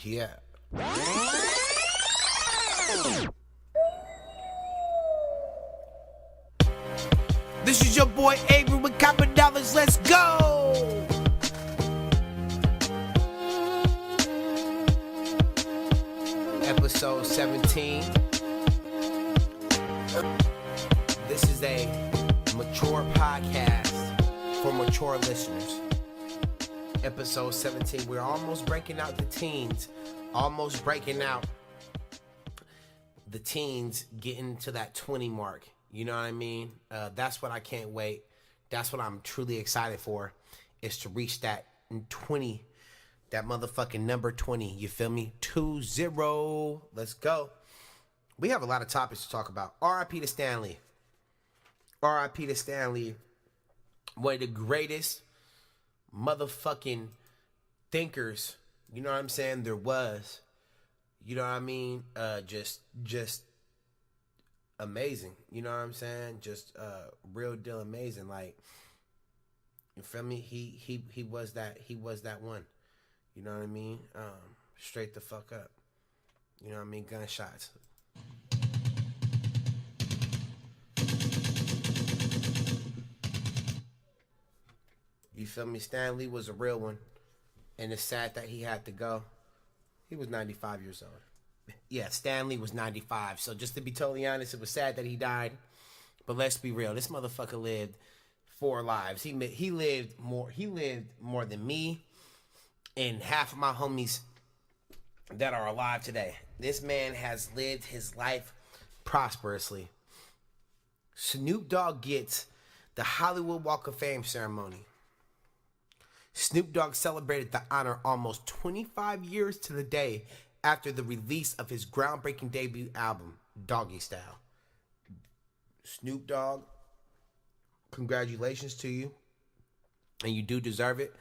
Yeah. This is your boy ABRAM with Copper Dollars. Let's go! Episode 17. This is a mature podcast for mature listeners. Episode 17. We're almost breaking out the teens. Almost breaking out the teens, getting to that 20 mark. You know what I mean? That's what I can't wait. That's what I'm truly excited for, is to reach that 20, that motherfucking number 20. You feel me? 20. Let's go. We have a lot of topics to talk about. R.I.P. to Stanley. R.I.P. to Stanley. One of the greatest motherfucking thinkers, you know what I'm saying, there was. You know what I mean? Just amazing. You know what I'm saying? Just real deal amazing. Like, you feel me? He was that one. You know what I mean? Straight the fuck up. You know what I mean? Gunshots. You feel me? Stan Lee was a real one. And it's sad that he had to go. He was 95 years old. Yeah, Stan Lee was 95. So just to be totally honest, it was sad that he died. But let's be real. This motherfucker lived 4 lives. He lived more than me and half of my homies that are alive today. This man has lived his life prosperously. Snoop Dogg gets the Hollywood Walk of Fame ceremony. Snoop Dogg celebrated the honor almost 25 years to the day after the release of his groundbreaking debut album, Doggy Style. Snoop Dogg, congratulations to you. And you do deserve it.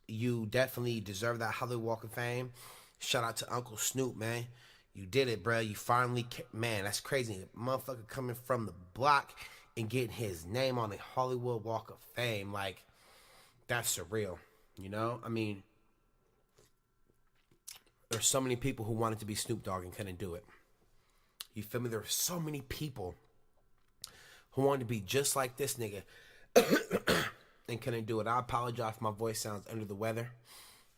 You definitely deserve that Hollywood Walk of Fame. Shout out to Uncle Snoop, man. You did it, bro. You finally, man, that's crazy. Motherfucker coming from the block and getting his name on the Hollywood Walk of Fame. Like, that's surreal, you know? I mean, there's so many people who wanted to be Snoop Dogg and couldn't do it. You feel me? There are so many people who wanted to be just like this nigga and couldn't do it. I apologize if my voice sounds under the weather.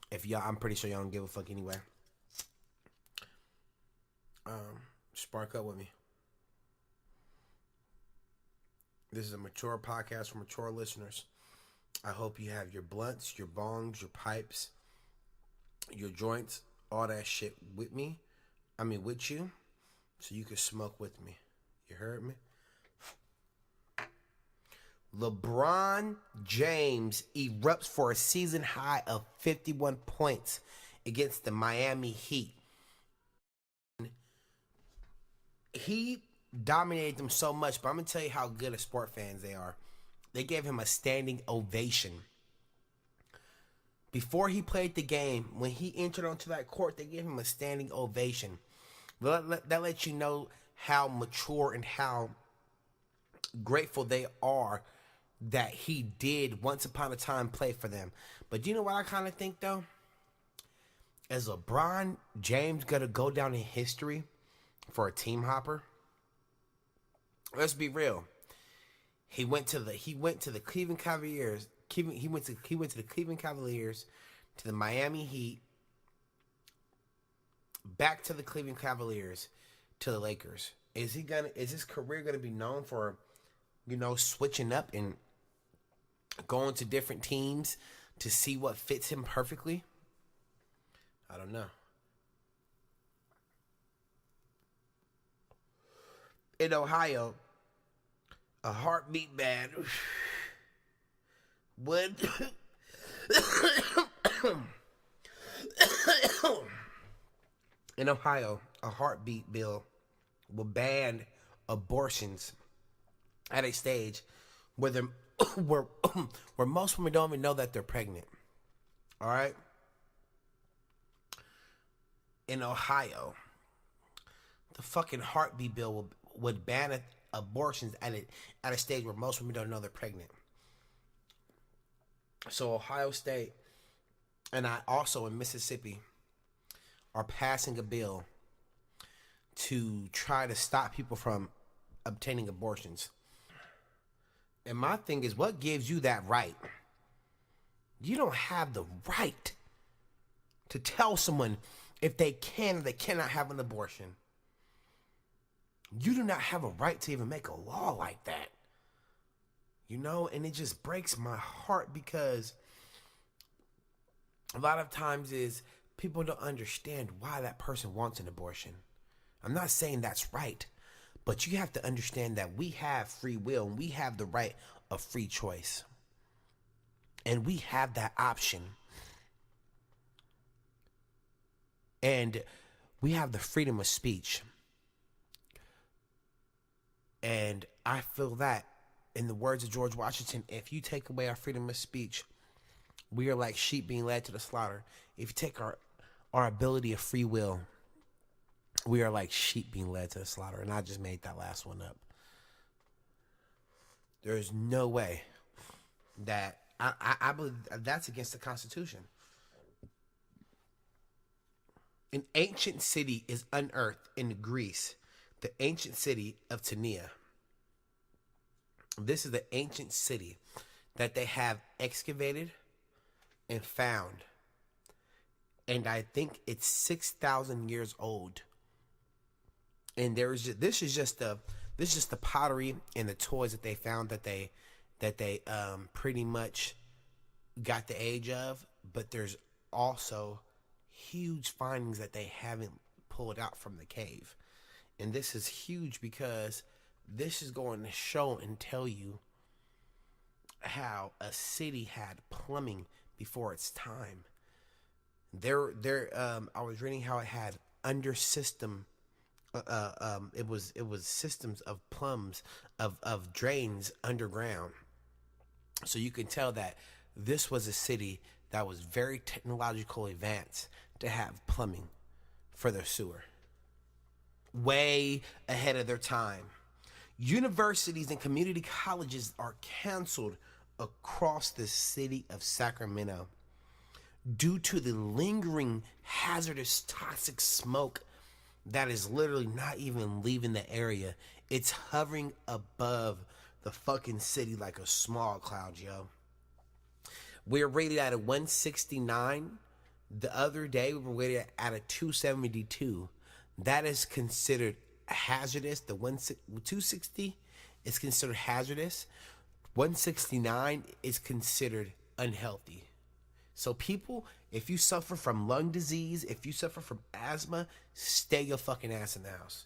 If y'all, I'm pretty sure y'all don't give a fuck anyway. Spark up with me. This is a mature podcast for mature listeners. I hope you have your blunts, your bongs, your pipes, your joints, all that shit with you, so you can smoke with me. You heard me? LeBron James erupts for a season high of 51 points against the Miami Heat. He dominated them so much, but I'm going to tell you how good of sport fans they are. They gave him a standing ovation. Before he played the game, when he entered onto that court, they gave him a standing ovation. That lets you know how mature and how grateful they are that he did once upon a time play for them. But do you know what I kind of think, though? Is LeBron James going to go down in history for a team hopper? Let's be real. He went to the Cleveland Cavaliers. He went to the Cleveland Cavaliers, to the Miami Heat, back to the Cleveland Cavaliers, to the Lakers. Is his career gonna be known for, switching up and going to different teams to see what fits him perfectly? I don't know. In Ohio, a heartbeat band would in Ohio, a heartbeat bill will ban abortions at a stage where where most women don't even know that they're pregnant. All right? In Ohio, the fucking heartbeat bill would ban abortions at a stage where most women don't know they're pregnant. So Ohio State and I also in Mississippi are passing a bill to try to stop people from obtaining abortions. And my thing is, what gives you that right? You don't have the right to tell someone if they can or they cannot have an abortion. You do not have a right to even make a law like that. You know, and it just breaks my heart because a lot of times is people don't understand why that person wants an abortion. I'm not saying that's right, but you have to understand that we have free will and we have the right of free choice. And we have that option. And we have the freedom of speech. And I feel that, in the words of George Washington, if you take away our freedom of speech, we are like sheep being led to the slaughter. If you take our ability of free will, we are like sheep being led to the slaughter. And I just made that last one up. There is no way that I believe that's against the Constitution. An ancient city is unearthed in Greece, the ancient city of Tania. This is the ancient city that they have excavated and found. And I think it's 6,000 years old. And this is just the pottery and the toys that they found that they pretty much got the age of, but there's also huge findings that they haven't pulled out from the cave. And this is huge because this is going to show and tell you how a city had plumbing before its time. I was reading how it had under system. It was systems of plumbs of drains underground. So you can tell that this was a city that was very technologically advanced to have plumbing for their sewer. Way ahead of their time. Universities and community colleges are canceled across the city of Sacramento due to the lingering hazardous toxic smoke that is literally not even leaving the area. It's hovering above the fucking city like a smog cloud, yo. We're rated at a 169. The other day we were rated at a 272. That is considered hazardous. The 260 is considered hazardous. 169 is considered unhealthy. So people, if you suffer from lung disease, if you suffer from asthma, stay your fucking ass in the house.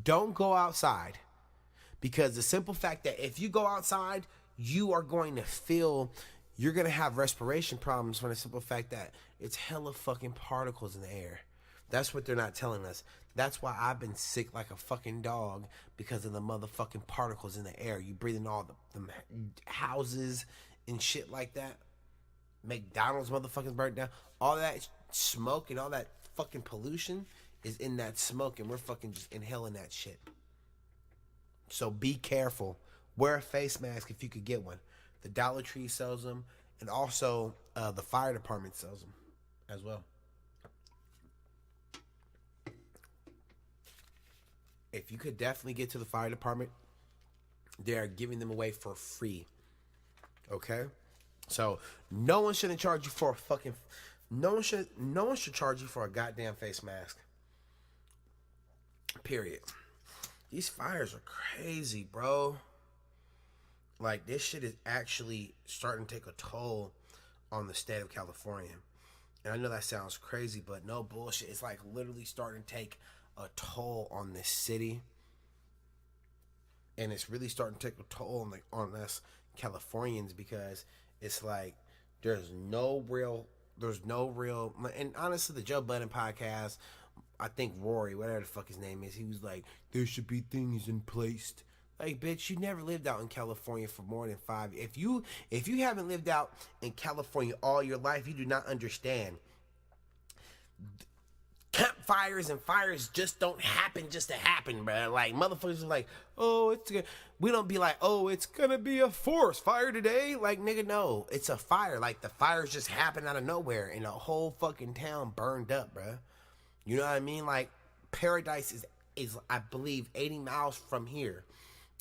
Don't go outside. Because the simple fact that if you go outside, you are going to you're going to have respiration problems from the simple fact that it's hella fucking particles in the air. That's what they're not telling us. That's why I've been sick like a fucking dog, because of the motherfucking particles in the air. You breathing all the houses and shit like that. McDonald's motherfuckers burnt down. All that smoke and all that fucking pollution is in that smoke, and we're fucking just inhaling that shit. So be careful. Wear a face mask if you could get one. The Dollar Tree sells them, and also the fire department sells them as well. If you could definitely get to the fire department, they are giving them away for free. Okay? So no one shouldn't charge you for a fucking. No one should charge you for a goddamn face mask. Period. These fires are crazy, bro. Like, this shit is actually starting to take a toll on the state of California. And I know that sounds crazy, but no bullshit. It's like literally starting to take a toll on this city. And it's really starting to take a toll on us Californians, because it's like there's no real, and honestly, the Joe Budden podcast, I think Rory, whatever the fuck his name is, he was like, there should be things in place. Like, bitch, you never lived out in California for more than 5 years. If you haven't lived out in California all your life, you do not understand. campfires and fires just don't happen just to happen, bro. Like, motherfuckers are like, oh, it's good. We don't be like, oh, it's gonna be a forest fire today. Like, nigga, no, it's a fire. Like, the fires just happen out of nowhere and the whole fucking town burned up, bro. You know what I mean? Like, Paradise is I believe 80 miles from here.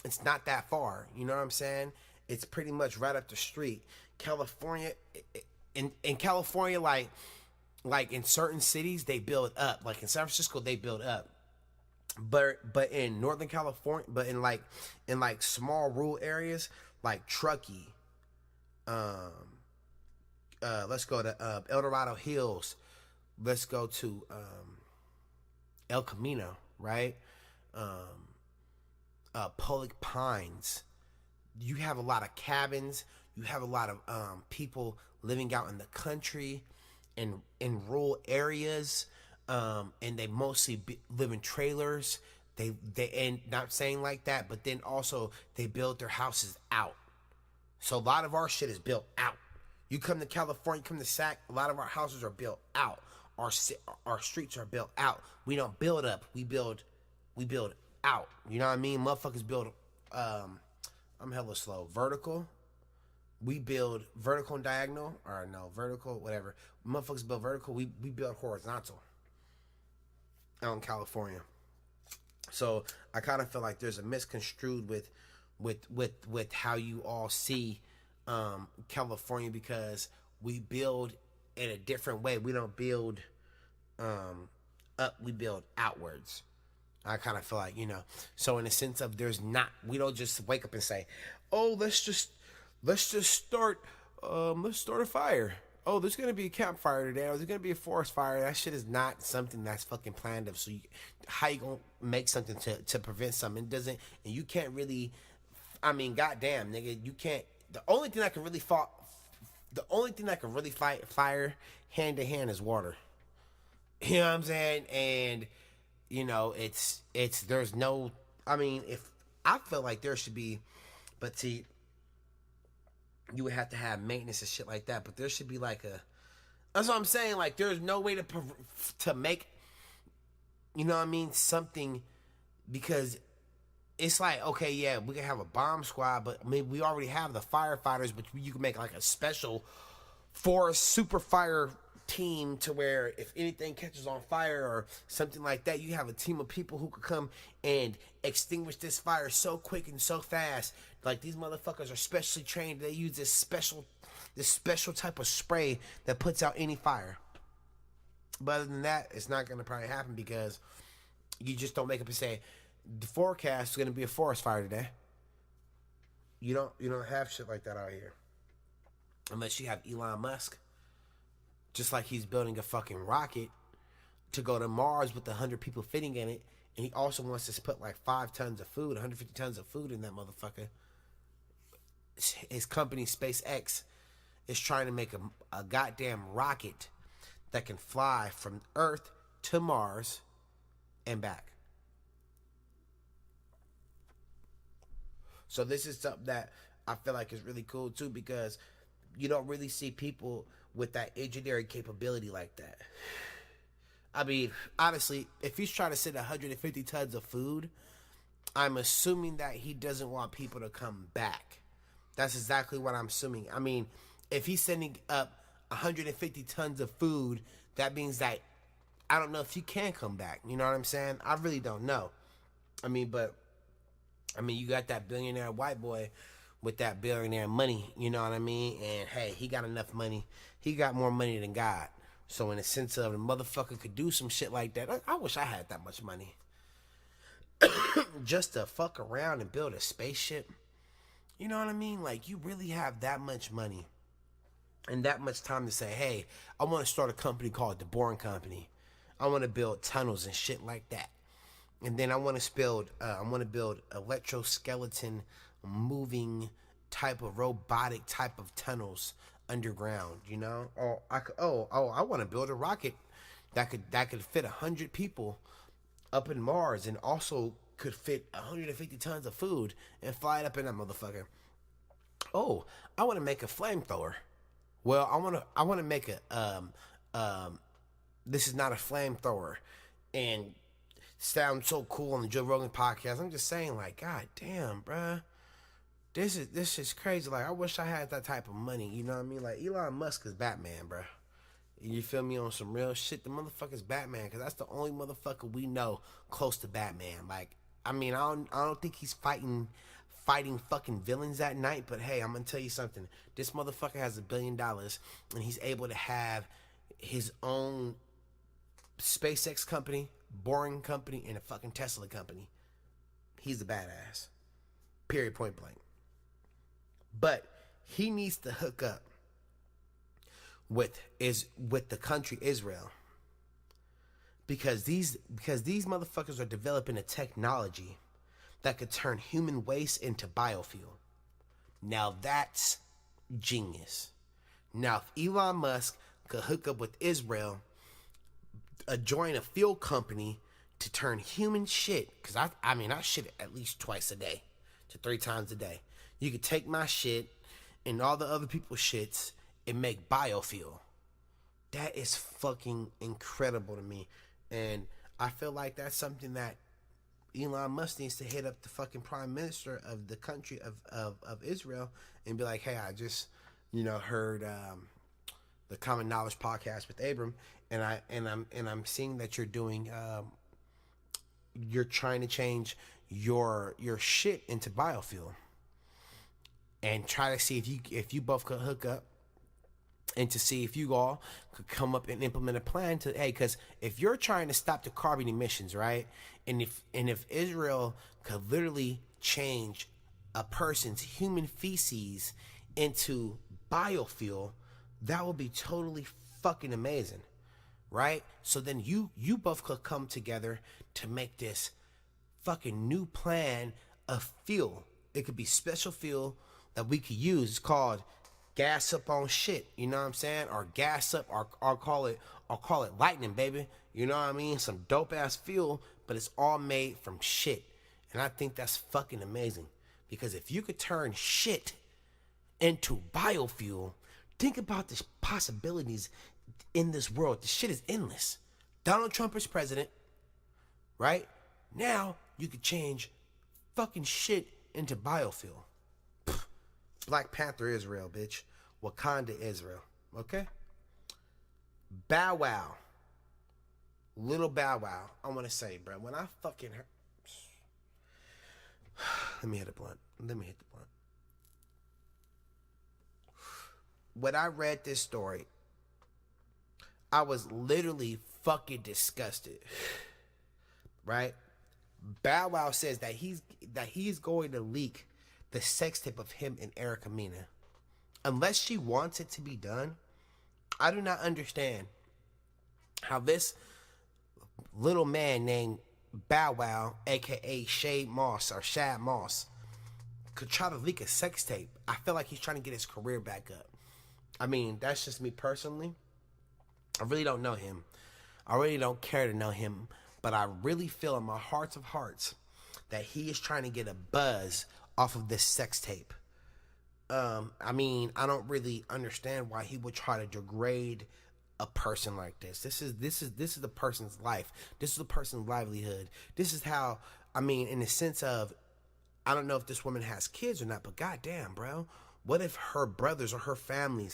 It's not that far. You know what I'm saying? It's pretty much right up the street. California, in California, like in certain cities they build up. Like in San Francisco, they build up. But in Northern California, but in small rural areas like Truckee, let's go to El Dorado Hills. Let's go to El Camino, right? Pollock Pines. You have a lot of cabins. You have a lot of people living out in the country and in rural areas, and they mostly live in trailers. They and not saying like that, but then also they build their houses out. So a lot of our shit is built out. You come to California, come to Sac, a lot of our houses are built out. Our streets are built out. We don't build up. We build out. You know what I mean? Motherfuckers build. I'm hella slow. Vertical. We build vertical and diagonal, or no, vertical, whatever. Motherfuckers build vertical. We build horizontal. Out in California. So I kind of feel like there's a misconstrued with how you all see California, because we build in a different way. We don't build up, we build outwards. I kind of feel like, so in the sense of we don't just wake up and say, oh, let's just start a fire. Oh, there's going to be a campfire today, or there's going to be a forest fire. That shit is not something that's fucking planned of. So how you going to make something to prevent something? It doesn't, and you can't really, goddamn, nigga, you can't. The only thing that can really fight fire hand to hand is water. You know what I'm saying? And it's there's no. If I feel like there should be, but see, you would have to have maintenance and shit like that. But there should be like that's what I'm saying. Like, there's no way to make, something, because it's like, okay, yeah, we can have a bomb squad, but maybe we already have the firefighters, but you can make like a special forest super fire team to where if anything catches on fire or something like that, you have a team of people who could come and extinguish this fire so quick and so fast. Like, these motherfuckers are specially trained. They use this special type of spray that puts out any fire. But other than that, it's not going to probably happen, because you just don't make up and say the forecast is going to be a forest fire today. You don't have shit like that out here, unless you have Elon Musk. Just like he's building a fucking rocket to go to Mars with 100 people fitting in it. And he also wants to put like 5 tons of food, 150 tons of food in that motherfucker. His company, SpaceX, is trying to make a goddamn rocket that can fly from Earth to Mars and back. So this is something that I feel like is really cool too, because you don't really see people with that engineering capability like that. Honestly, if he's trying to send 150 tons of food, I'm assuming that he doesn't want people to come back. That's exactly what I'm assuming. If he's sending up 150 tons of food, that means that I don't know if you can come back. You know what I'm saying? I really don't know. But you got that billionaire white boy with that billionaire money, you know what I mean? And hey, he got enough money. He got more money than God. So in the sense of the motherfucker could do some shit like that, I wish I had that much money. Just to fuck around and build a spaceship. You know what I mean? Like, you really have that much money and that much time to say, hey, I want to start a company called the Boring Company. I want to build tunnels and shit like that. And then I want to build electroskeleton moving type of robotic type of tunnels underground, Or I want to build a rocket that could fit 100 people up in Mars, and also could fit 150 tons of food and fly it up in that motherfucker. Oh, I want to make a flamethrower. Well, I want to make this is not a flamethrower. And sounds so cool on the Joe Rogan podcast. I'm just saying, like, God damn, bruh. This is crazy. Like, I wish I had that type of money. You know what I mean? Like, Elon Musk is Batman, bruh. You feel me, on some real shit? The motherfucker's Batman, because that's the only motherfucker we know close to Batman. Like, I mean, I don't think he's fighting fucking villains at night, but hey, I'm gonna tell you something. This motherfucker has $1 billion, and he's able to have his own SpaceX company, Boring company, and a fucking Tesla company. He's a badass. Period, point blank. But he needs to hook up with the country Israel, because these motherfuckers are developing a technology that could turn human waste into biofuel. Now that's genius. Now if Elon Musk could hook up with Israel, join a fuel company to turn human shit, because I shit at least twice a day to 3 times a day. You could take my shit and all the other people's shits and make biofuel. That is fucking incredible to me. And I feel like that's something that Elon Musk needs to hit up the fucking prime minister of the country of Israel and be like, hey, I just, heard the Common Knowledge podcast with ABRAM, and I'm seeing that you're doing you're trying to change your shit into biofuel, and try to see if you both could hook up, and to see if you all could come up and implement a plan to, hey, because if you're trying to stop the carbon emissions, right, and if Israel could literally change a person's human feces into biofuel, that would be totally fucking amazing, right? So then you both could come together to make this fucking new plan of fuel. It could be special fuel that we could use. It's called gas up on shit, you know what I'm saying? Or gas up, or call it lightning, baby. You know what I mean? Some dope ass fuel, but it's all made from shit. And I think that's fucking amazing. Because if you could turn shit into biofuel, think about the possibilities in this world. The shit is endless. Donald Trump is president, right? Now you could change fucking shit into biofuel. Black Panther Israel, bitch. Wakanda Israel. Okay? Bow Wow. Little Bow Wow. I want to say, bro, when I fucking heard... Let me hit the blunt. When I read this story, I was literally fucking disgusted. Right? Bow Wow says that he's going to leak the sex tape of him and Erica Mena. Unless she wants it to be done, I do not understand how this little man named Bow Wow, aka Shad Moss, could try to leak a sex tape. I feel like he's trying to get his career back up. I mean, that's just me personally. I really don't know him. I really don't care to know him. But I really feel in my heart of hearts that he is trying to get a buzz off of this sex tape. I mean, I don't really understand why he would try to degrade a person like this. This is the person's life. This is the person's livelihood. This is how, I mean, in the sense of, I don't know if this woman has kids or not, but goddamn, bro, what if her brothers or her family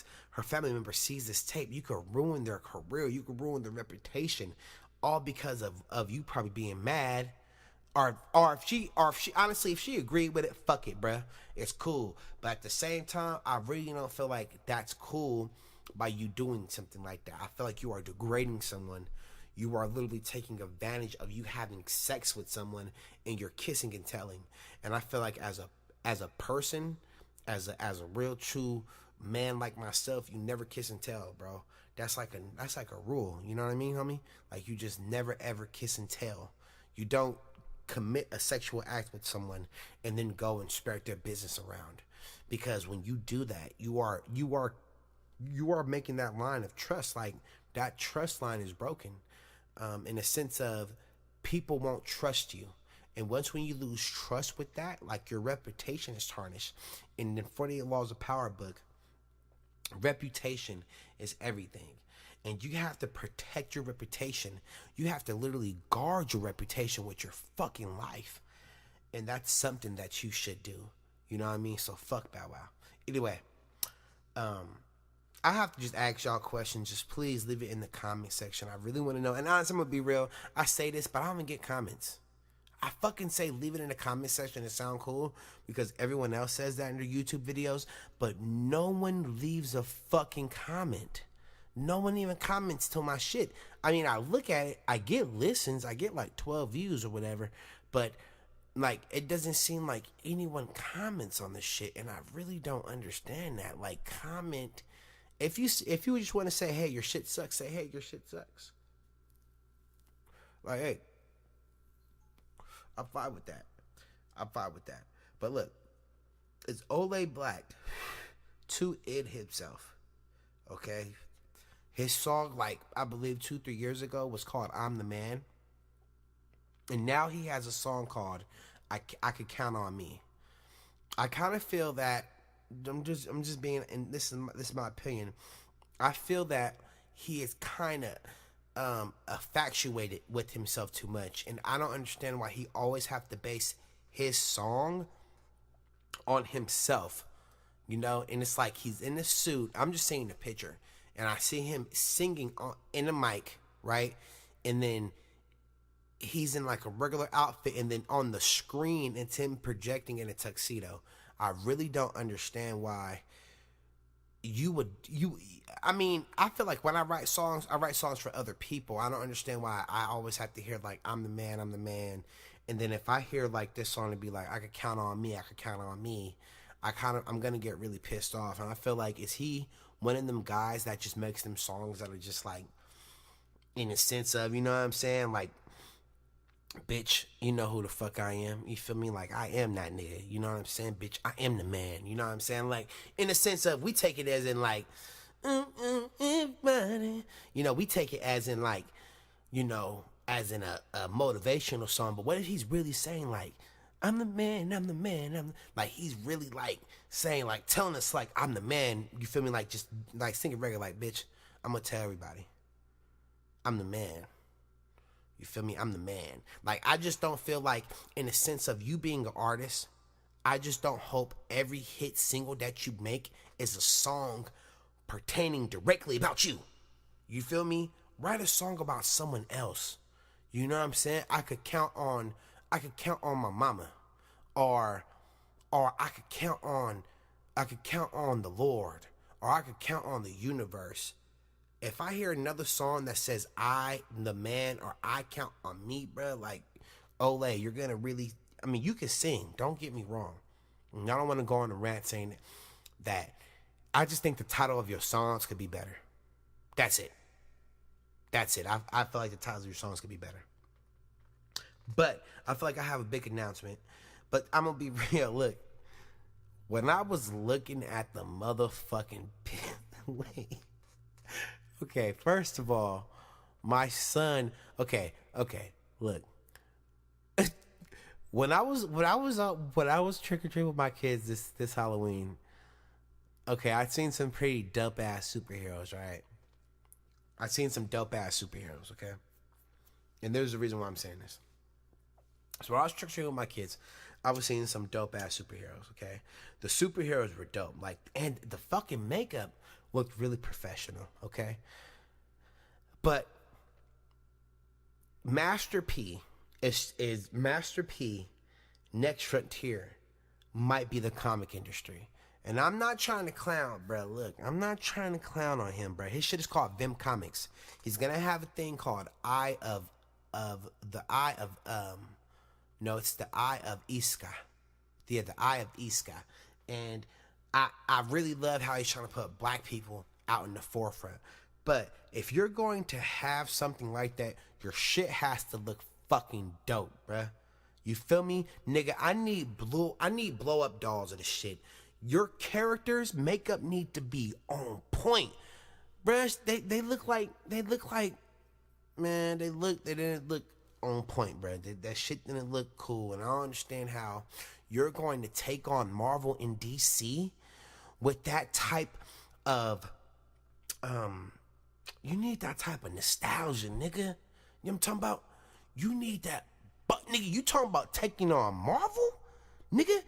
member sees this tape? You could ruin their career. You could ruin their reputation, all because of you probably being mad. Or if she honestly, if she agreed with it, fuck it, bruh. It's cool. But at the same time, I really don't feel like that's cool by you doing something like that. I feel like you are degrading someone. You are literally taking advantage of you having sex with someone, and you're kissing and telling. And I feel like as a person, as a real true man like myself, you never kiss and tell, bro. That's like a rule. You know what I mean, homie? Like, you just never ever kiss and tell. You don't commit a sexual act with someone and then go and spread their business around, because when you do that, you are making that line of trust, like that trust line is broken, in the sense of people won't trust you. And once when you lose trust with that, like, your reputation is tarnished. In the 48 Laws of Power book, reputation is everything. And you have to protect your reputation. You have to literally guard your reputation with your fucking life. And that's something that you should do. You know what I mean? So fuck Bow Wow. Anyway, I have to just ask y'all questions. Just please leave it in the comment section. I really want to know. And honestly, I'm going to be real. I say this, but I don't even get comments. I fucking say leave it in the comment section. It sound cool because everyone else says that in their YouTube videos. But no one leaves a fucking comment. No one even comments to my shit. I mean, I look at it. I get listens. I get like 12 views or whatever. But like, it doesn't seem like anyone comments on this shit. And I really don't understand that. Like, comment. If you just want to say, hey, your shit sucks, say, hey, your shit sucks. Like, hey, I'm fine with that. I'm fine with that. But look, it's Ole Black to it himself. Okay? His song, like, I believe 2-3 years ago was called I'm the Man. And now he has a song called I Could Count on Me. I kind of feel that I'm just being, and this is my opinion. I feel that he is kind of infatuated with himself too much, and I don't understand why he always have to base his song on himself, you know. And it's like he's in a suit. I'm just seeing the picture, and I see him singing in a mic, right, and then he's in like a regular outfit, and then on the screen it's him projecting in a tuxedo. I really don't understand why I mean, I feel like when I write songs for other people. I don't understand why I always have to hear like I'm the man. And then if I hear like this song to be like I could count on me, I'm gonna get really pissed off. And I feel like, is he one of them guys that just makes them songs that are just like, in a sense of, you know what I'm saying, like, bitch, you know who the fuck I am. You feel me? Like, I am that nigga. You know what I'm saying? Bitch, I am the man. You know what I'm saying? Like, in the sense of, we take it as in like, everybody. You know, we take it as in like, you know, as in a motivational song. But what if he's really saying like, I'm the man. Like, he's really like saying, like, telling us like, I'm the man. You feel me? Like, just like singing regular, like, bitch, I'm gonna tell everybody, I'm the man. You feel me? I'm the man. Like, I just don't feel like, in the sense of you being an artist, I just don't hope every hit single that you make is a song pertaining directly about you. You feel me? Write a song about someone else. You know what I'm saying? I could count on my mama, or I could count on the Lord, or I could count on the universe. If I hear another song that says I, the man, or I count on me, bro, like, Ole, you're going to really, I mean, you can sing. Don't get me wrong. And I don't want to go on a rant saying that. I just think the title of your songs could be better. That's it. I feel like the titles of your songs could be better. But I feel like I have a big announcement. But I'm going to be real. Look, when I was looking at the motherfucking wait. Okay, first of all, my son. Okay, look. when I was trick or treating with my kids this Halloween. Okay, I'd seen some pretty dope ass superheroes, right? Okay, and there's a reason why I'm saying this. So when I was trick or treating with my kids, I was seeing some dope ass superheroes. Okay, the superheroes were dope, like, and the fucking makeup looked really professional, okay? But Master P is Master P next frontier might be the comic industry. And I'm not trying to clown, bro. Look, I'm not trying to clown on him, bro. His shit is called Vim Comics. He's gonna have a thing called no, it's the Eye of Iska. Yeah, the Eye of Iska. And I really love how he's trying to put black people out in the forefront. But if you're going to have something like that, your shit has to look fucking dope, bruh. You feel me? Nigga, I need blow up dolls of this shit. Your characters' makeup need to be on point. Bruh, they didn't look on point, bruh. That shit didn't look cool. And I don't understand how you're going to take on Marvel and DC with that type of You need that type of nostalgia, nigga. You know what I'm talking about? You need that. But, nigga, you talking about taking on Marvel? Nigga,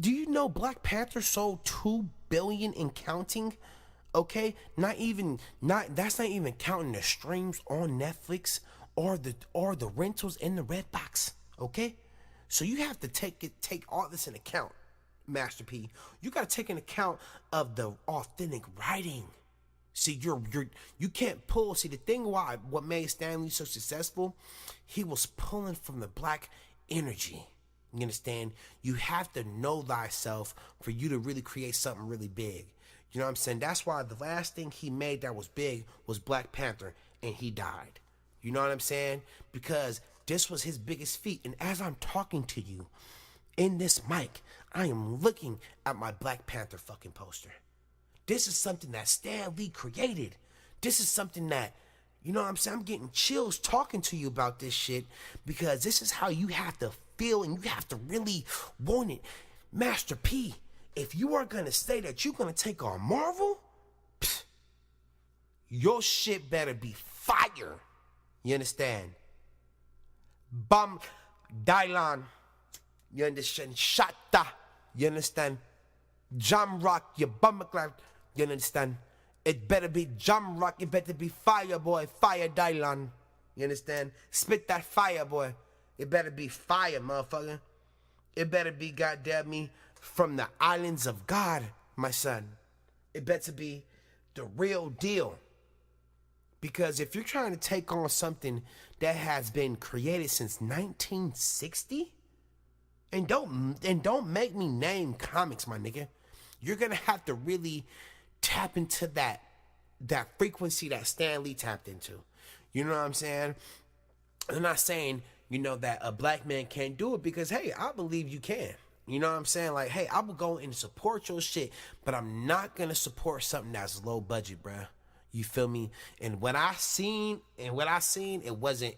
do you know Black Panther sold $2 billion and counting? Okay? That's not even counting the streams on Netflix or the rentals in the Redbox. Okay? So you have to take all this in account, Master P. You gotta take in account of the authentic writing. See, you can't pull. See, the thing what made Stan Lee so successful, he was pulling from the black energy. You understand? You have to know thyself for you to really create something really big. You know what I'm saying? That's why the last thing he made that was big was Black Panther, and he died. You know what I'm saying? Because this was his biggest feat. And as I'm talking to you in this mic, I am looking at my Black Panther fucking poster. This is something that Stan Lee created. This is something that, you know what I'm saying? I'm getting chills talking to you about this shit because this is how you have to feel and you have to really want it. Master P, if you are going to say that you're going to take on Marvel, your shit better be fire. You understand? Bam, Dylan. You understand? Shatta. You understand? Jamrock, you bummer. You understand? It better be Jamrock. It better be fire, boy. Fire, Dylan. You understand? Spit that fire, boy. It better be fire, motherfucker. It better be, goddamn me, from the islands of God, my son. It better be the real deal. Because if you're trying to take on something that has been created since 1960, and don't make me name comics, my nigga. You're gonna have to really tap into that frequency that Stan Lee tapped into. You know what I'm saying? I'm not saying, you know, that a black man can't do it because, hey, I believe you can. You know what I'm saying? Like, hey, I will go and support your shit, but I'm not gonna support something that's low budget, bruh. You feel me? And what I seen, it wasn't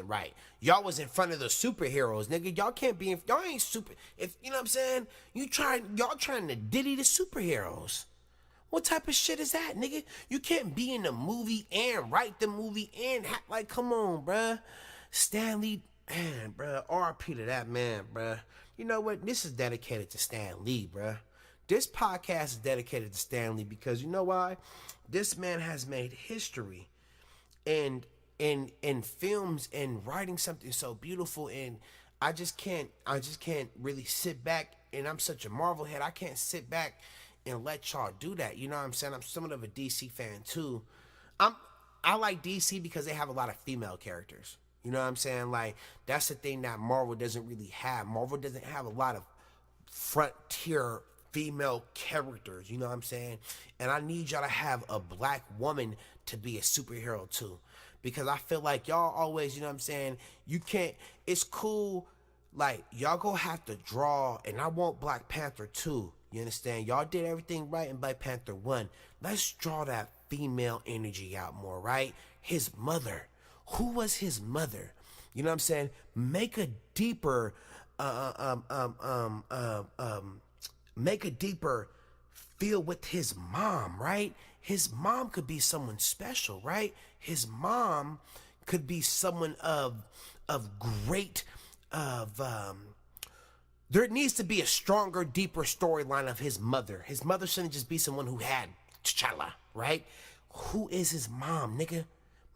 right. Y'all was in front of the superheroes, nigga. Y'all can't be y'all ain't super. If you know what I'm saying, y'all trying to diddy the superheroes. What type of shit is that, nigga? You can't be in the movie and write the movie and like, come on, bruh. Stan Lee, man, bruh. R.I.P. to that man, bruh. You know what? This is dedicated to Stan Lee, bruh. This podcast is dedicated to Stan Lee because you know why? This man has made history in films and writing something so beautiful, and I just can't really sit back, and I'm such a Marvel head, I can't sit back and let y'all do that. You know what I'm saying? I'm somewhat of a DC fan too. I like DC because they have a lot of female characters. You know what I'm saying? Like, that's the thing that Marvel doesn't really have. Marvel doesn't have a lot of frontier female characters, you know what I'm saying? And I need y'all to have a black woman to be a superhero too. Because I feel like y'all always, you know what I'm saying, you can't, it's cool, like, y'all gonna have to draw, and I want Black Panther too, you understand? Y'all did everything right in Black Panther 1. Let's draw that female energy out more, right? His mother. Who was his mother? You know what I'm saying? Make a deeper, make a deeper feel with his mom, right? His mom could be someone special, right? His mom could be someone there needs to be a stronger, deeper storyline of his mother. His mother shouldn't just be someone who had T'Challa, right? Who is his mom, nigga?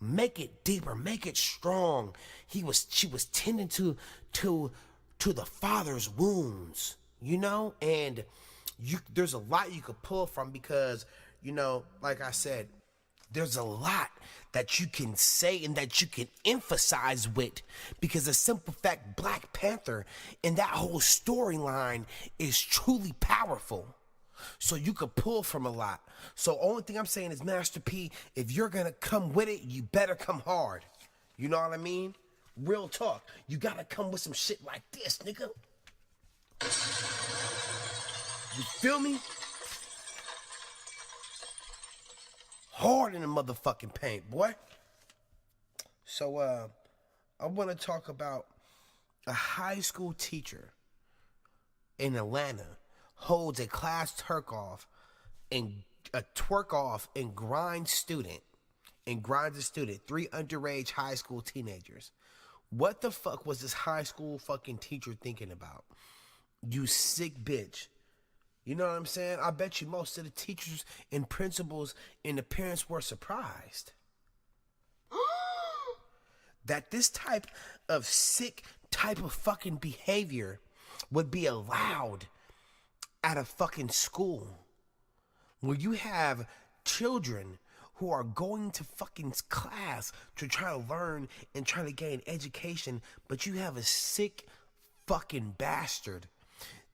Make it deeper, make it strong. She was tending to the father's wounds. You know, and there's a lot you could pull from because, you know, like I said, there's a lot that you can say and that you can emphasize with because the simple fact Black Panther and that whole storyline is truly powerful. So you could pull from a lot. So only thing I'm saying is, Master P, if you're going to come with it, you better come hard. You know what I mean? Real talk. You got to come with some shit like this, nigga. You feel me? Hard in the motherfucking paint, boy. So, I want to talk about a high school teacher in Atlanta holds a class twerk off and grind student and grinds a student, 3 underage high school teenagers. What the fuck was this high school fucking teacher thinking about? You sick bitch. You know what I'm saying? I bet you most of the teachers and principals and the parents were surprised that this type of sick type of fucking behavior would be allowed at a fucking school where you have children who are going to fucking class to try to learn and try to gain education, but you have a sick fucking bastard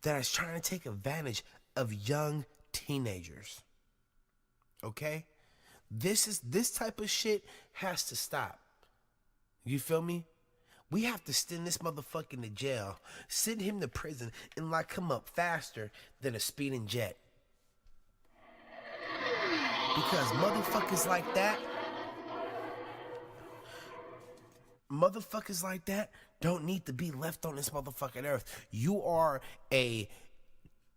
that is trying to take advantage of young teenagers. Okay? This type of shit has to stop. You feel me? We have to send this motherfucker to jail, send him to prison, and lock him up faster than a speeding jet. Because motherfuckers like that don't need to be left on this motherfucking earth. You are a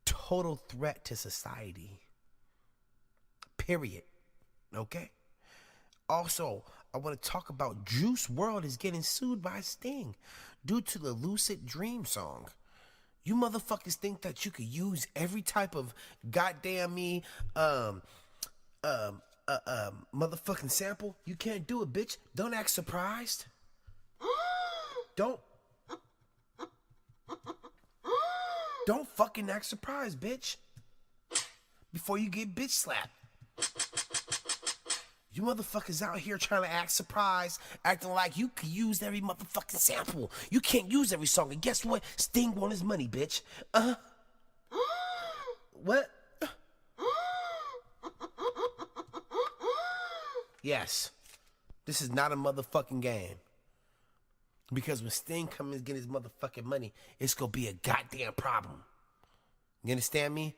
total threat to society. Period. Okay? Also, I want to talk about Juice WRLD is getting sued by Sting due to the Lucid Dream song. You motherfuckers think that you could use every type of goddamn motherfucking sample? You can't do it, bitch. Don't act surprised. Don't fucking act surprised, bitch. Before you get bitch slapped. You motherfuckers out here trying to act surprised, acting like you could use every motherfucking sample. You can't use every song. And guess what? Sting won his money, bitch. What? Yes. This is not a motherfucking game. Because when Sting comes and get his motherfucking money, it's going to be a goddamn problem. You understand me?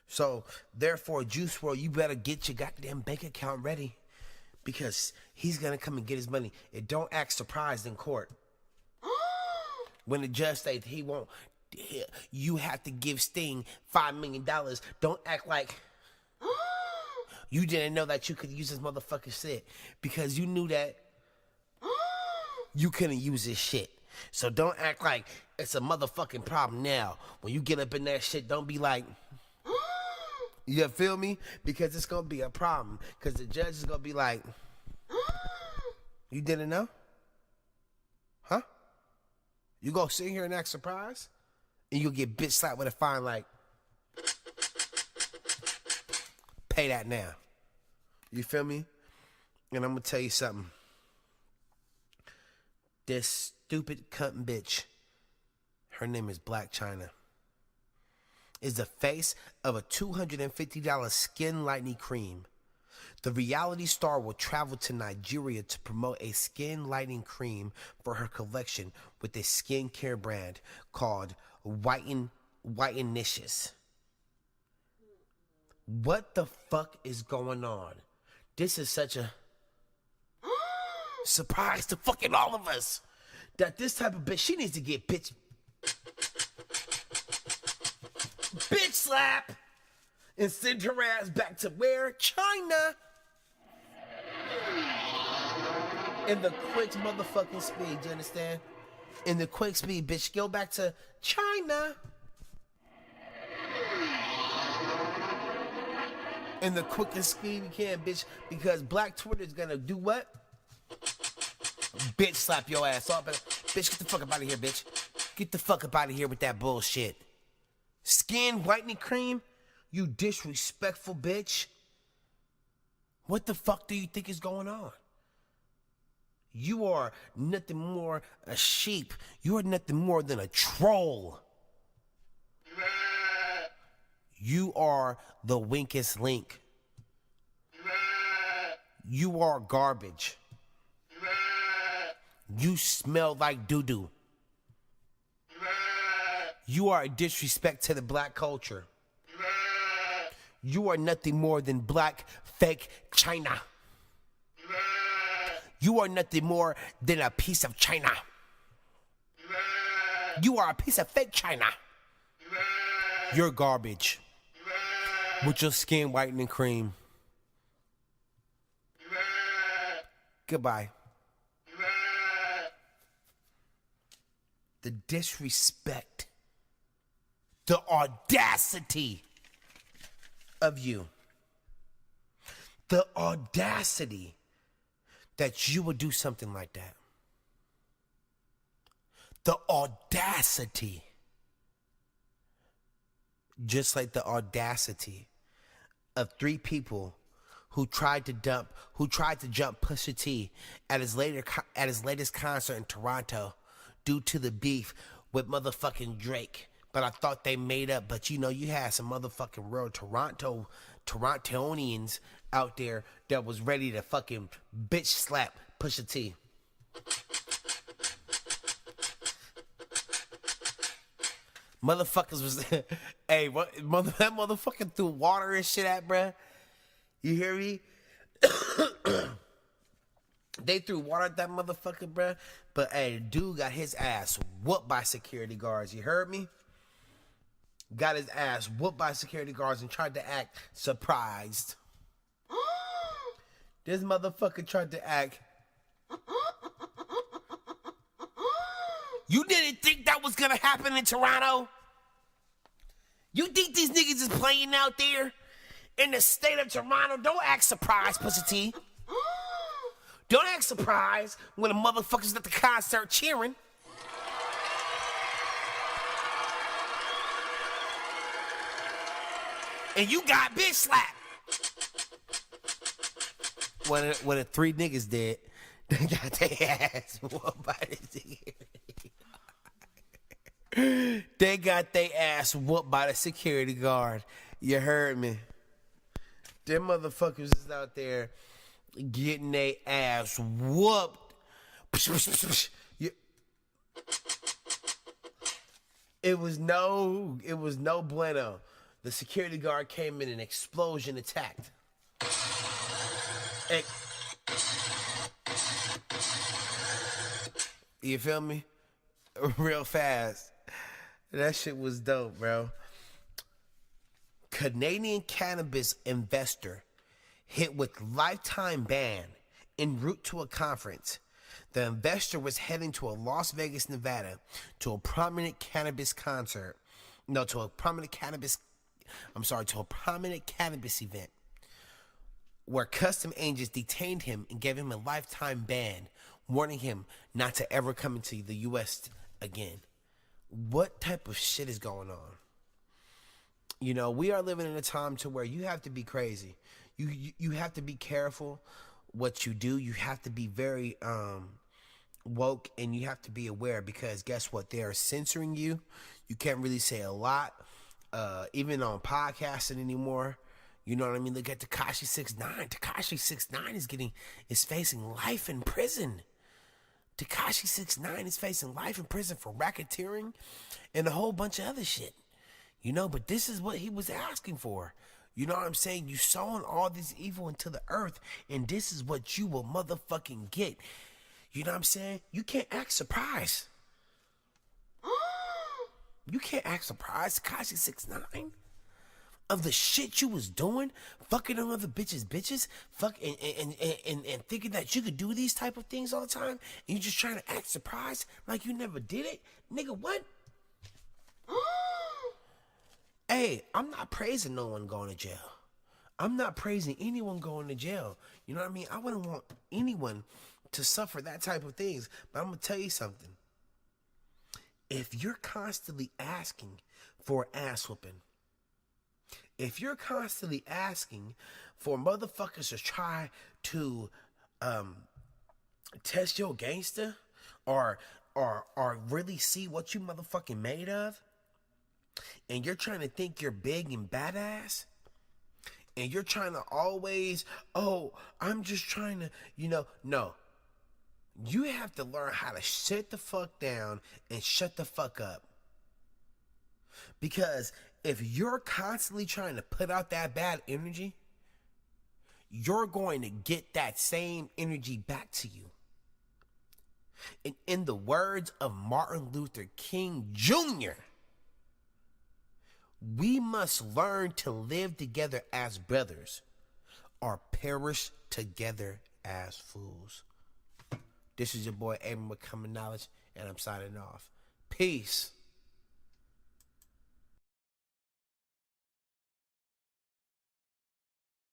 So, therefore, Juice WRLD, you better get your goddamn bank account ready. Because he's going to come and get his money. And don't act surprised in court. When the judge states he won't, you have to give Sting $5 million. Don't act like you didn't know that you could use this motherfucking shit. Because you knew that you couldn't use this shit. So don't act like it's a motherfucking problem now. When you get up in that shit, don't be like, you feel me? Because it's going to be a problem. Because the judge is going to be like, you didn't know? Huh? You going to sit here and act surprised? And you'll get bitch slapped with a fine like, pay that now. You feel me? And I'm going to tell you something. This stupid cunt bitch, her name is Black China, is the face of a $250 skin lightening cream. The reality star will travel to Nigeria to promote a skin lightening cream for her collection with a skincare brand called Whitenicious. What the fuck is going on? This is such a surprise to fucking all of us that this type of bitch, she needs to get bitch slap and send her ass back to where? China. In the quick motherfucking speed, you understand? In the quick speed, bitch, go back to China. In the quickest speed you can, bitch, because Black Twitter is gonna do what? Bitch slap your ass off. Bitch, get the fuck up out of here, bitch. Get the fuck up out of here with that bullshit. Skin whitening cream? You disrespectful bitch. What the fuck do you think is going on? You are nothing more a sheep. You are nothing more than a troll. You are the weakest link. You are garbage. You smell like doo-doo. You are a disrespect to the black culture. You are nothing more than black fake China. You are nothing more than a piece of China. You are a piece of fake China. You're garbage. With your skin whitening cream. Goodbye. The disrespect, the audacity of you, the audacity that you would do something like that. The audacity, just like the audacity of 3 people who tried to jump Pusha T at his latest concert in Toronto due to the beef with motherfucking Drake. But I thought they made up. But you know, you had some motherfucking real Torontonians out there that was ready to fucking bitch slap Pusha T. Motherfuckers was, hey, that motherfucker threw water and shit at, bruh. You hear me? They threw water at that motherfucker, bruh. But, hey, dude got his ass whooped by security guards. You heard me? Got his ass whooped by security guards and tried to act surprised. This motherfucker tried to act. You didn't think that was gonna happen in Toronto? You think these niggas is playing out there in the state of Toronto? Don't act surprised, Pusha T. Don't act surprised when the motherfuckers at the concert cheering. And you got bitch slapped. When the 3 niggas did, they got their ass whooped by the security. They got their ass whooped by the security guard. You heard me. Them motherfuckers is out there getting their ass whooped. It was no bueno. The security guard came in and explosion attacked. You feel me? Real fast. That shit was dope, bro. Canadian cannabis investor hit with lifetime ban en route to a conference. The investor was heading to a Las Vegas, Nevada, to a prominent cannabis event where custom agents detained him and gave him a lifetime ban, warning him not to ever come into the U.S. again. What type of shit is going on? You know, we are living in a time to where you have to be crazy. You have to be careful what you do. You have to be very woke, and you have to be aware, because guess what? They are censoring you. You can't really say a lot, even on podcasting anymore. You know what I mean? Look at Tekashi 6ix9ine. Tekashi 6ix9ine is facing life in prison. Tekashi 6ix9ine is facing life in prison for racketeering and a whole bunch of other shit. You know, but this is what he was asking for. You know what I'm saying? You sowing all this evil into the earth, and this is what you will motherfucking get. You know what I'm saying? You can't act surprised. You can't act surprised, Tekashi 6ix9ine, of the shit you was doing, fucking on other bitches, and thinking that you could do these type of things all the time, and you just trying to act surprised like you never did it, nigga. What? Hey, I'm not praising no one going to jail. I'm not praising anyone going to jail. You know what I mean? I wouldn't want anyone to suffer that type of things. But I'm going to tell you something. If you're constantly asking for ass whooping, if you're constantly asking for motherfuckers to try to test your gangster or really see what you motherfucking made of, and you're trying to think you're big and badass, and you're trying to always, I'm just trying to, no. You have to learn how to sit the fuck down and shut the fuck up. Because if you're constantly trying to put out that bad energy, you're going to get that same energy back to you. And in the words of Martin Luther King Jr., we must learn to live together as brothers or perish together as fools. This is your boy Abram with Common Knowledge, and I'm signing off. Peace.